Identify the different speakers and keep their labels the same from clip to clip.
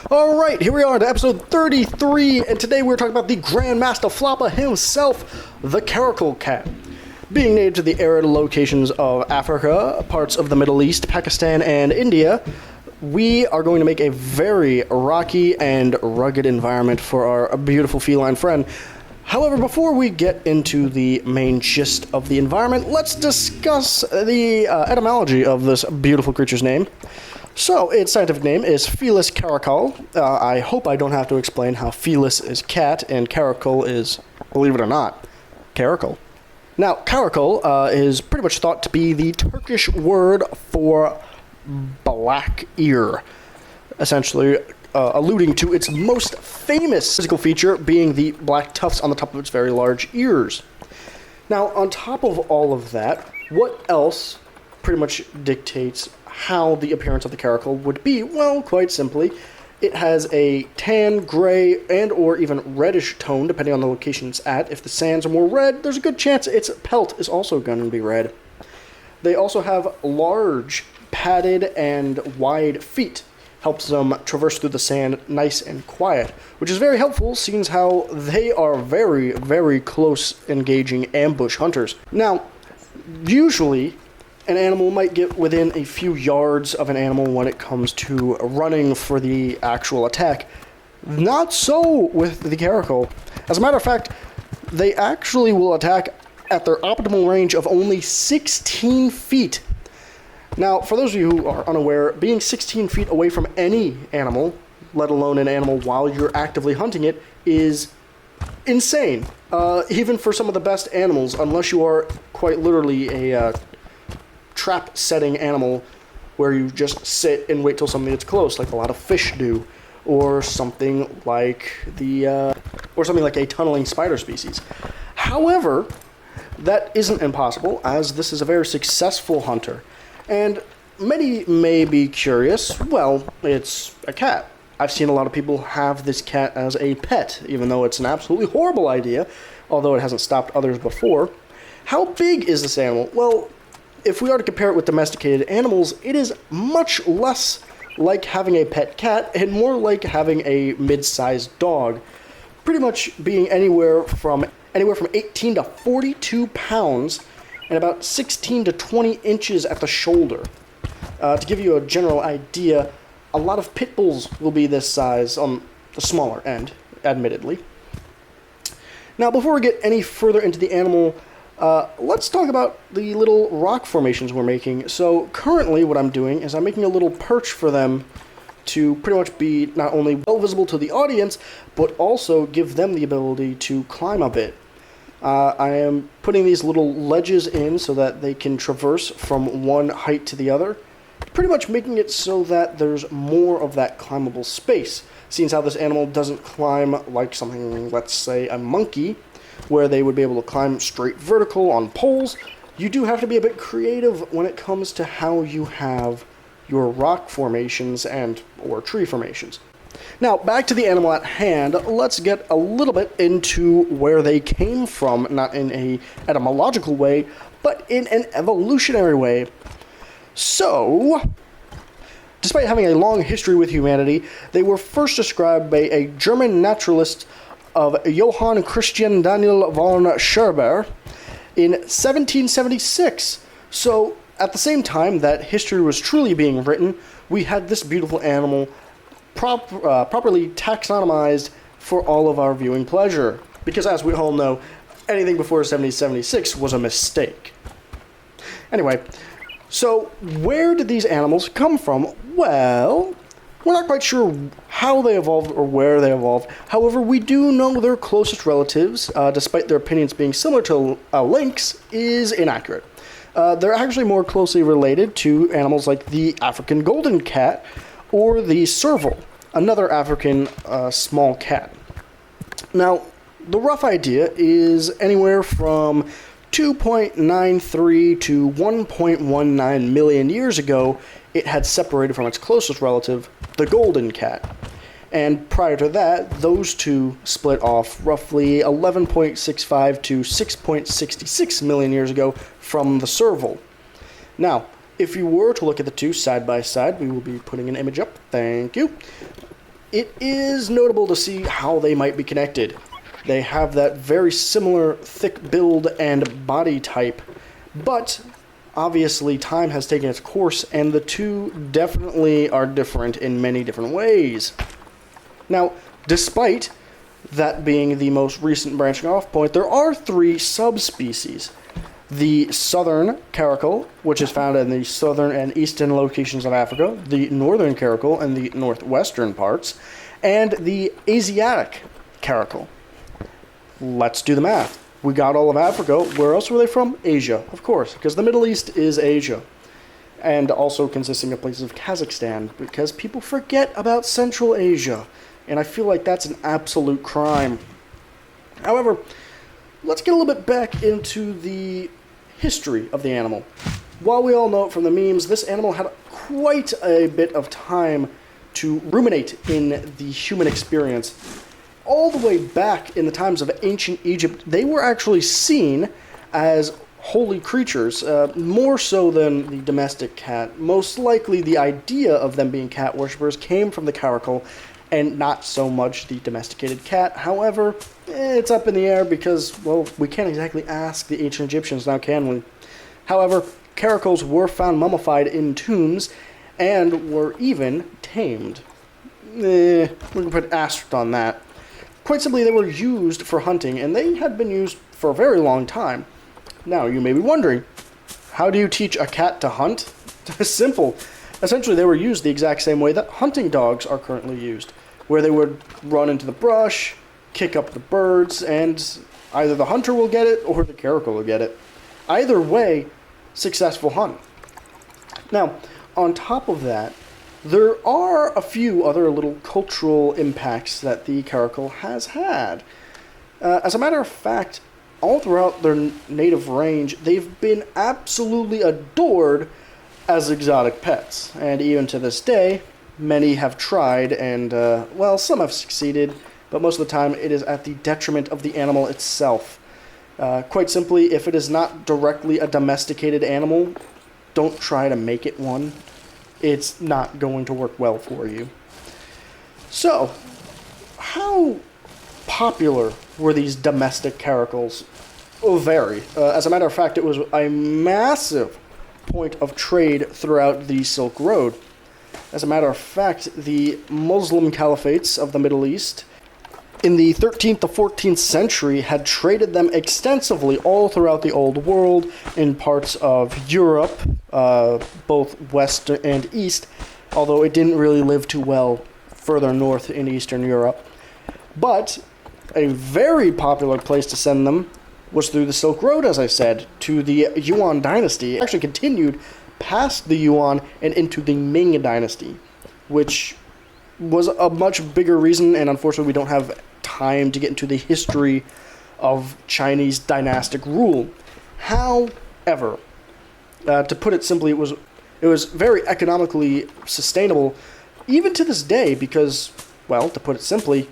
Speaker 1: Alright, here we are to episode 33, and today we're talking about the Grandmaster Floppa himself, the Caracal cat. Being native to the arid locations of Africa, parts of the Middle East, Pakistan, and India, we are going to make a very rocky and rugged environment for our beautiful feline friend. However, before we get into the main gist of the environment, let's discuss the etymology of this beautiful creature's name. So, its scientific name is Felis caracal. I hope I don't have to explain how Felis is cat and Caracal is, believe it or not, Caracal. Now, Caracal is pretty much thought to be the Turkish word for black ear, essentially alluding to its most famous physical feature being the black tufts on the top of its very large ears. Now, on top of all of that, what else pretty much dictates how the appearance of the Caracal would be? Well, quite simply, it has a tan, gray, and or even reddish tone, depending on the location it's at. If the sands are more red, there's a good chance its pelt is also going to be red. They also have large, padded, and wide feet. Helps them traverse through the sand nice and quiet, which is very helpful, seeing as how they are very, very close engaging ambush hunters. Now, usually, an animal might get within a few yards of an animal when it comes to running for the actual attack. Not so with the Caracal. As a matter of fact, they actually will attack at their optimal range of only 16 feet. Now, for those of you who are unaware, being 16 feet away from any animal, let alone an animal while you're actively hunting it, is insane. Even for some of the best animals, unless you are quite literally a trap-setting animal where you just sit and wait till something gets close, like a lot of fish do, or something like a tunneling spider species. However, that isn't impossible, as this is a very successful hunter. And many may be curious, well, it's a cat. I've seen a lot of people have this cat as a pet, even though it's an absolutely horrible idea, although it hasn't stopped others before. How big is this animal? Well, if we are to compare it with domesticated animals, it is much less like having a pet cat and more like having a mid-sized dog, pretty much being anywhere from 18 to 42 pounds and about 16 to 20 inches at the shoulder. To give you a general idea, a lot of pit bulls will be this size on the smaller end, admittedly. Now, before we get any further into the animal, let's talk about the little rock formations we're making. So currently what I'm doing is I'm making a little perch for them to pretty much be not only well visible to the audience, but also give them the ability to climb a bit. I am putting these little ledges in so that they can traverse from one height to the other, pretty much making it so that there's more of that climbable space, seeing as how this animal doesn't climb like something, let's say, a monkey, where they would be able to climb straight vertical on poles. You do have to be a bit creative when it comes to how you have your rock formations and or tree formations. Now, back to the animal at hand, let's get a little bit into where they came from, not in an etymological way, but in an evolutionary way. So, despite having a long history with humanity, they were first described by a German naturalist of Johann Christian Daniel von Scherber in 1776. So, at the same time that history was truly being written, we had this beautiful animal properly taxonomized for all of our viewing pleasure. Because as we all know, anything before 1776 was a mistake. Anyway, so where did these animals come from? Well, we're not quite sure how they evolved or where they evolved. However, we do know their closest relatives, despite their opinions being similar to lynx, is inaccurate. They're actually more closely related to animals like the African golden cat or the serval, another African small cat. Now, the rough idea is anywhere from 2.93 to 1.19 million years ago, it had separated from its closest relative, the golden cat. And prior to that, those two split off roughly 11.65 to 6.66 million years ago from the serval. Now, if you were to look at the two side by side, we will be putting an image up, thank you. it is notable to see how they might be connected. They have that very similar thick build and body type, but obviously time has taken its course and the two definitely are different in many different ways. Now, despite that being the most recent branching off point, there are three subspecies. The southern caracal, which is found in the southern and eastern locations of Africa, the northern caracal in the northwestern parts, and the Asiatic caracal. Let's do the math. We got all of Africa. Where else were they from? Asia, of course, because the Middle East is Asia. And also consisting of places of Kazakhstan, because people forget about Central Asia, and I feel like that's an absolute crime. However, let's get a little bit back into the history of the animal. While we all know it from the memes, this animal had quite a bit of time to ruminate in the human experience. All the way back in the times of ancient Egypt, they were actually seen as holy creatures, more so than the domestic cat. Most likely the idea of them being cat worshippers came from the caracal and not so much the domesticated cat. However, it's up in the air because, well, we can't exactly ask the ancient Egyptians now, can we? However, caracals were found mummified in tombs and were even tamed. We can put an asterisk on that. Quite simply, they were used for hunting, and they had been used for a very long time. Now, you may be wondering, how do you teach a cat to hunt? Simple. Essentially, they were used the exact same way that hunting dogs are currently used, where they would run into the brush, kick up the birds, and either the hunter will get it or the caracal will get it. Either way, successful hunt. Now, on top of that, there are a few other little cultural impacts that the caracal has had. As a matter of fact, all throughout their native range, they've been absolutely adored as exotic pets. And even to this day, many have tried and, well, some have succeeded, but most of the time it is at the detriment of the animal itself. Quite simply, if it is not directly a domesticated animal, don't try to make it one. It's not going to work well for you. So, how popular were these domestic caracals? Oh, very. As a matter of fact, it was a massive point of trade throughout the Silk Road. As a matter of fact, the Muslim caliphates of the Middle East in the 13th to 14th century had traded them extensively all throughout the Old World in parts of Europe, both west and east, although it didn't really live too well further north in Eastern Europe. But a very popular place to send them was through the Silk Road, as I said, to the Yuan dynasty. It actually continued past the Yuan and into the Ming dynasty, which was a much bigger reason, and unfortunately we don't have time to get into the history of Chinese dynastic rule. However, to put it simply, it was very economically sustainable, even to this day, because, well, to put it simply,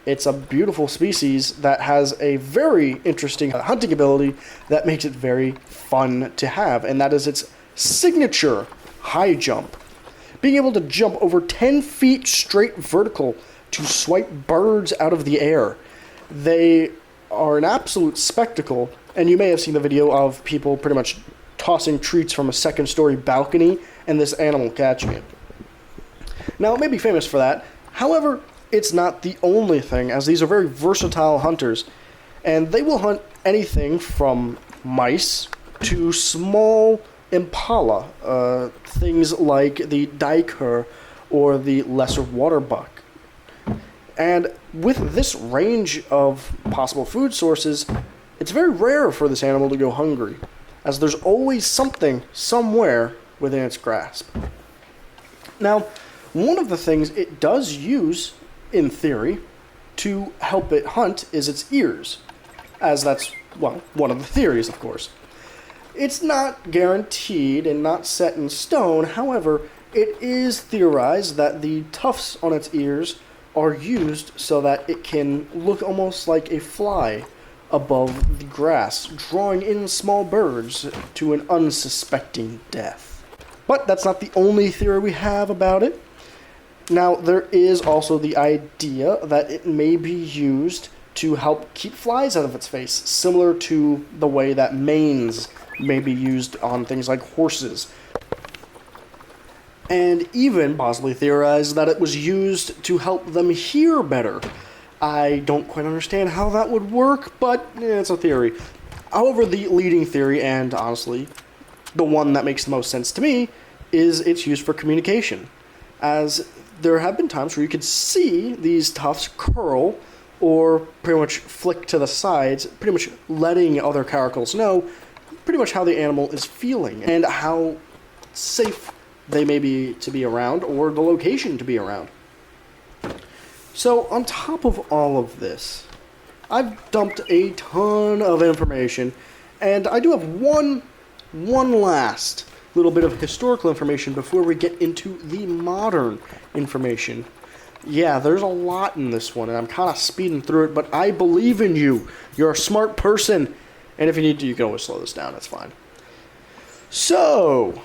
Speaker 1: it's a beautiful species that has a very interesting hunting ability that makes it very fun to have, and that is its signature high jump. Being able to jump over 10 feet straight vertical to swipe birds out of the air. They are an absolute spectacle, and you may have seen the video of people pretty much tossing treats from a second-story balcony and this animal catching it. Now, it may be famous for that. However, it's not the only thing, as these are very versatile hunters, and they will hunt anything from mice to small impala, things like the duiker or the lesser water buck. And with this range of possible food sources, it's very rare for this animal to go hungry, as there's always something somewhere within its grasp. Now, one of the things it does use, in theory, to help it hunt is its ears, as that's, well, one of the theories, of course. It's not guaranteed and not set in stone. However, it is theorized that the tufts on its ears are used so that it can look almost like a fly above the grass, drawing in small birds to an unsuspecting death. But that's not the only theory we have about it. Now, there is also the idea that it may be used to help keep flies out of its face, similar to the way that manes may be used on things like horses. And even possibly theorized that it was used to help them hear better. I don't quite understand how that would work, but it's a theory. However, the leading theory, and honestly, the one that makes the most sense to me, is its use for communication. As there have been times where you could see these tufts curl or pretty much flick to the sides, pretty much letting other caracals know pretty much how the animal is feeling and how safe they may be to be around or the location to be around. So on top of all of this, I've dumped a ton of information, and I do have one last little bit of historical information before we get into the modern information. Yeah, there's a lot in this one, and I'm kind of speeding through it, but I believe in you. You're a smart person, and if you need to, you can always slow this down. That's fine. So,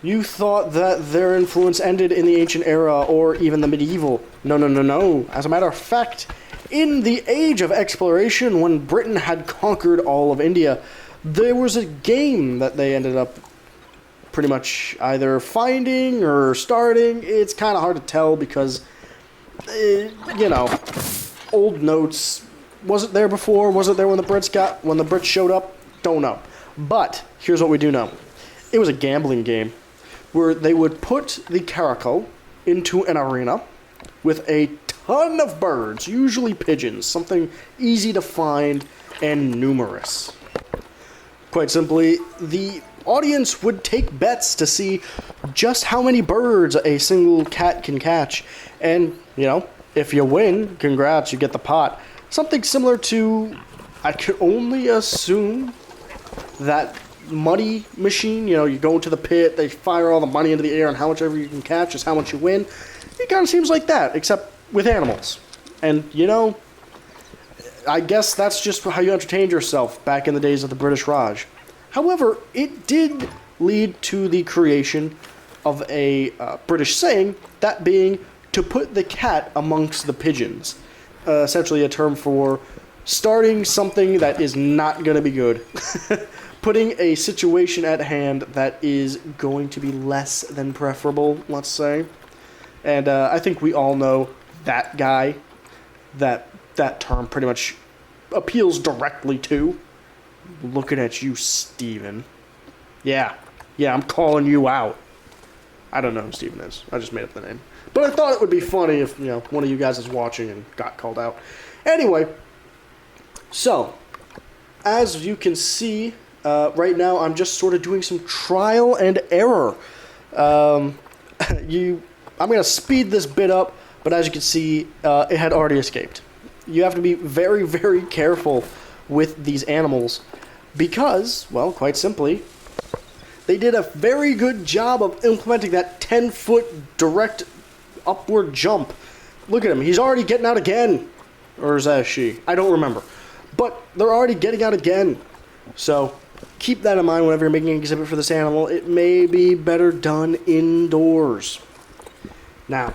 Speaker 1: you thought that their influence ended in the ancient era or even the medieval. No. As a matter of fact, in the age of exploration, when Britain had conquered all of India, there was a game that they ended up pretty much either finding or starting. It's kind of hard to tell because, old notes. Was it there before? Was it there when the Brits showed up? Don't know. But here's what we do know. It was a gambling game where they would put the Caracal into an arena with a ton of birds, usually pigeons, something easy to find and numerous. Quite simply, the audience would take bets to see just how many birds a single cat can catch. And, if you win, congrats, you get the pot. Something similar to, I could only assume, that money machine. You go into the pit, they fire all the money into the air, and how much ever you can catch is how much you win. It kind of seems like that, except with animals. And, I guess that's just how you entertained yourself back in the days of the British Raj. However, it did lead to the creation of a British saying, that being to put the cat amongst the pigeons. Essentially a term for starting something that is not going to be good. Putting a situation at hand that is going to be less than preferable, let's say. And I think we all know that guy that term pretty much appeals directly to. Looking at you, Steven. Yeah, I'm calling you out. I don't know who Steven is. I just made up the name. But I thought it would be funny if, one of you guys is watching and got called out. Anyway, so, as you can see, right now I'm just sort of doing some trial and error. I'm going to speed this bit up, but as you can see, it had already escaped. You have to be very, very careful with these animals because, well, quite simply, they did a very good job of implementing that 10-foot direct upward jump. Look at him. He's already getting out again. Or is that a she? I don't remember. But they're already getting out again. So keep that in mind whenever you're making an exhibit for this animal. It may be better done indoors. Now,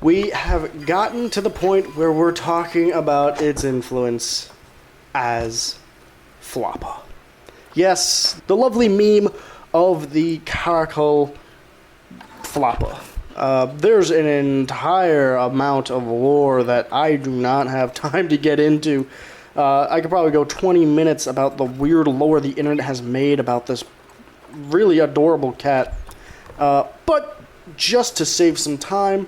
Speaker 1: we have gotten to the point where we're talking about its influence as Floppa. Yes, the lovely meme of the Caracal Floppa. There's an entire amount of lore that I do not have time to get into. I could probably go 20 minutes about the weird lore the internet has made about this really adorable cat. But just to save some time,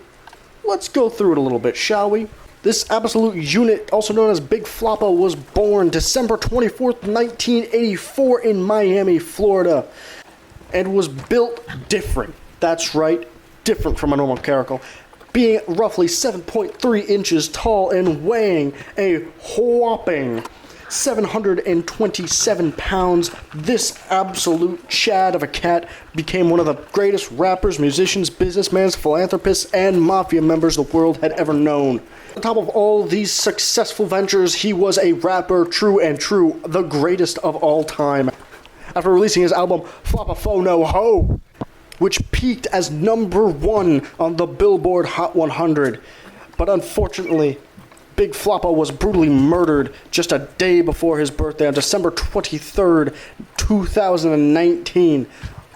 Speaker 1: let's go through it a little bit, shall we? This absolute unit, also known as Big Floppa, was born December 24th, 1984 in Miami, Florida, and was built different. That's right, different from a normal caracal, being roughly 7.3 inches tall and weighing a whopping 727 pounds. This absolute chad of a cat became one of the greatest rappers, musicians, businessmen, philanthropists, and mafia members the world had ever known. On top of all these successful ventures, he was a rapper, true and true, the greatest of all time. After releasing his album Floppa Fo No Ho, which peaked as #1 on the Billboard Hot 100. But unfortunately, Big Floppa was brutally murdered just a day before his birthday on December 23rd, 2019,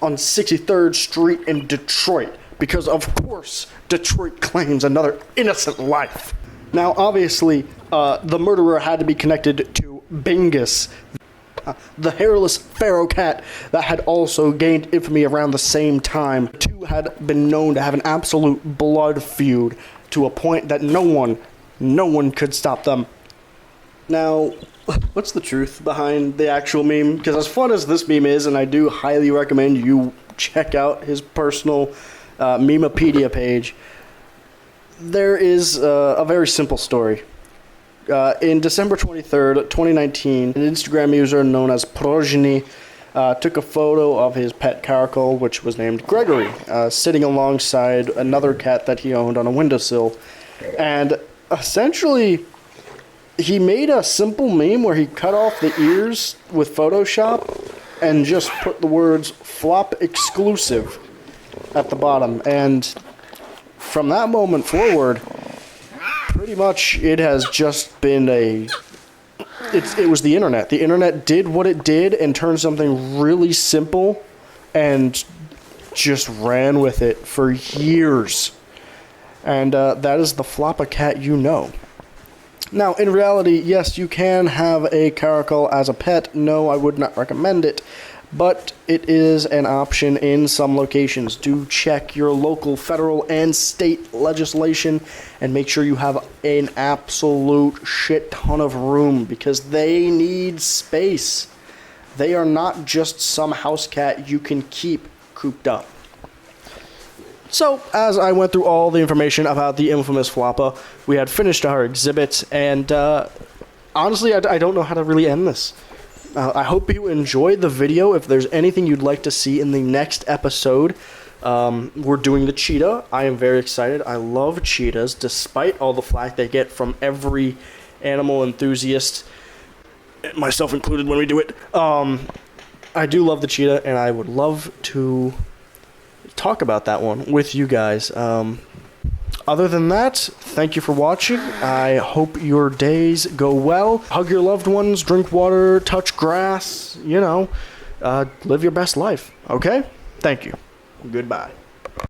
Speaker 1: on 63rd Street in Detroit, because of course Detroit claims another innocent life. Now obviously, the murderer had to be connected to Bingus, the hairless feral cat that had also gained infamy around the same time. The two had been known to have an absolute blood feud to a point that no one could stop them. Now, what's the truth behind the actual meme? Because as fun as this meme is, and I do highly recommend you check out his personal Memepedia page, there is a very simple story. In December 23rd, 2019, an Instagram user known as Progeny took a photo of his pet Caracal, which was named Gregory, sitting alongside another cat that he owned on a windowsill. And essentially, he made a simple meme where he cut off the ears with Photoshop and just put the words "Flop exclusive" at the bottom. And from that moment forward, pretty much it has just been it was the internet. The internet did what it did and turned something really simple and just ran with it for years. And that is the Floppa Cat you know. Now, in reality, yes, you can have a Caracal as a pet. No, I would not recommend it. But it is an option in some locations. Do check your local federal and state legislation and make sure you have an absolute shit ton of room, because they need space. They are not just some house cat you can keep cooped up. So, as I went through all the information about the infamous Floppa, we had finished our exhibit, and honestly, I don't know how to really end this. I hope you enjoyed the video. If there's anything you'd like to see in the next episode, we're doing the cheetah. I am very excited. I love cheetahs, despite all the flack they get from every animal enthusiast, myself included when we do it. I do love the cheetah, and I would love to talk about that one with you guys. Other than that, thank you for watching. I hope your days go well. Hug your loved ones, drink water, touch grass, live your best life, okay? Thank you. Goodbye.